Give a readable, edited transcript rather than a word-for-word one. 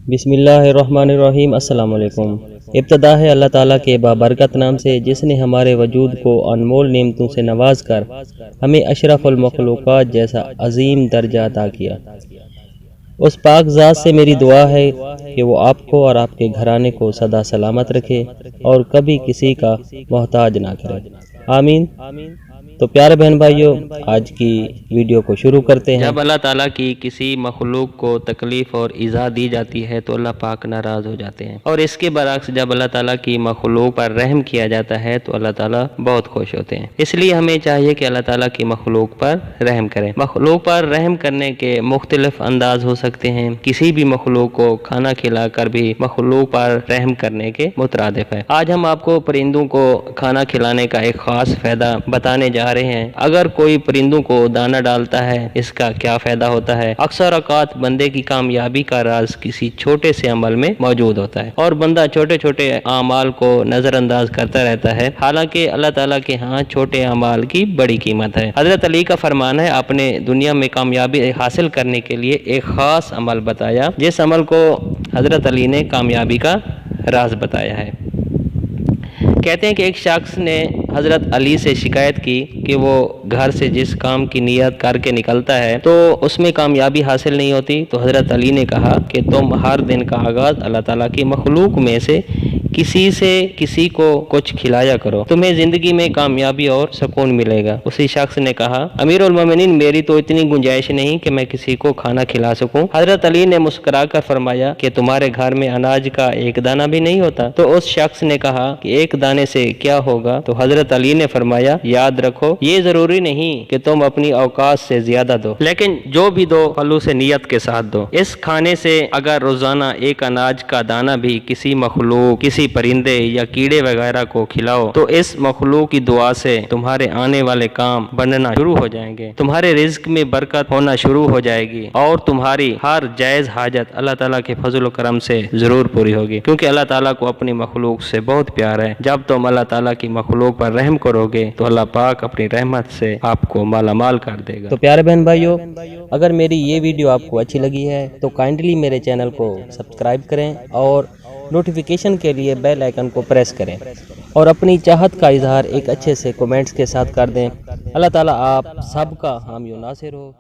बिस्मिल्लाहिर्रहमानिर्रहीम। अस्सलाम वालेकुम। इब्तदा है अल्लाह ताला के बाबरकत नाम से, जिसने हमारे वजूद को अनमोल नेमतों से नवाज कर हमें अशरफुल मखलूक़ात जैसा अजीम दर्जा अता किया। उस पाक ज़ात से मेरी दुआ है कि वो आपको और आपके घराने को सदा सलामत रखे और कभी किसी का मोहताज ना करे। आमीन। तो प्यारे बहन भाइयों, आज की वीडियो को शुरू करते हैं। जब अल्लाह ताला की किसी मखलूक को तकलीफ और इज़ा दी जाती है तो अल्लाह पाक नाराज़ हो जाते हैं, और इसके बरक्स जब अल्लाह ताला की मखलूक पर रहम किया जाता है तो अल्लाह ताला बहुत खुश होते हैं। इसलिए हमें चाहिए कि अल्लाह ताला की मखलूक पर रहम करें। मखलूक पर रहम करने के मुख्तलिफ अंदाज हो सकते हैं। किसी भी मखलूक को खाना खिला कर भी मखलूक पर रहम करने के मुतरादिफ है। आज हम आपको परिंदों को खाना खिलाने का एक खास फायदा बताने जा रहे हैं। अगर कोई परिंदों को दाना डालता है, इसका क्या फायदा होता है। अक्सर औकात बंदे की कामयाबी का राज किसी छोटे से अमल में मौजूद होता है और बंदा छोटे छोटे अमाल को नजरअंदाज करता रहता है। हालांकि अल्लाह ताला के यहाँ छोटे अमाल की बड़ी कीमत है। हजरत अली का फरमान है, आपने दुनिया में कामयाबी हासिल करने के लिए एक खास अमल बताया, जिस अमल को हजरत अली ने कामयाबी का राज बताया है। कहते हैं कि एक शख्स ने हजरत अली से शिकायत की कि वो घर से जिस काम की नीयत करके निकलता है तो उसमें कामयाबी हासिल नहीं होती। तो हजरत अली ने कहा कि तुम हर दिन का आगाज अल्लाह ताला की मखलूक में से किसी को कुछ खिलाया करो, तुम्हें जिंदगी में कामयाबी और सुकून मिलेगा। उसी शख्स ने कहा, अमीरुल मोमिनीन, मेरी तो इतनी गुंजाइश नहीं कि मैं किसी को खाना खिला सकूं। हजरत अली ने मुस्कुराकर फरमाया कि तुम्हारे घर में अनाज का एक दाना भी नहीं होता। तो उस शख्स ने कहा कि एक दाने से क्या होगा। तो हजरत अली ने फरमाया, याद रखो, ये जरूरी नहीं कि तुम अपनी औकात से ज्यादा दो, लेकिन जो भी दो फलू से नियत के साथ दो। इस खाने से अगर रोजाना एक अनाज का दाना भी किसी मखलूक, किसी परिंदे या कीड़े वगैरह को खिलाओ तो इस मखलूक की दुआ से तुम्हारे आने वाले काम बनना शुरू हो जाएंगे, तुम्हारे रिज्क में बरकत होना शुरू हो जाएगी और तुम्हारी हर जायज हाजत अल्लाह ताला के फजल करम से जरूर पूरी होगी, क्योंकि अल्लाह ताला को अपनी मखलूक से बहुत प्यार है। जब तुम अल्लाह ताला की मखलूक पर रहम करोगे तो अल्लाह पाक अपनी रहमत से आपको मालामाल कर देगा। तो प्यारे बहन भाइयों, अगर मेरी ये वीडियो आपको अच्छी लगी है तो काइंडली मेरे चैनल को सब्सक्राइब करें और नोटिफिकेशन के लिए बेल आइकन को प्रेस करें और अपनी चाहत का इजहार एक अच्छे से कमेंट्स के साथ कर दें। अल्लाह ताला आप सबका हामी नासिर हो।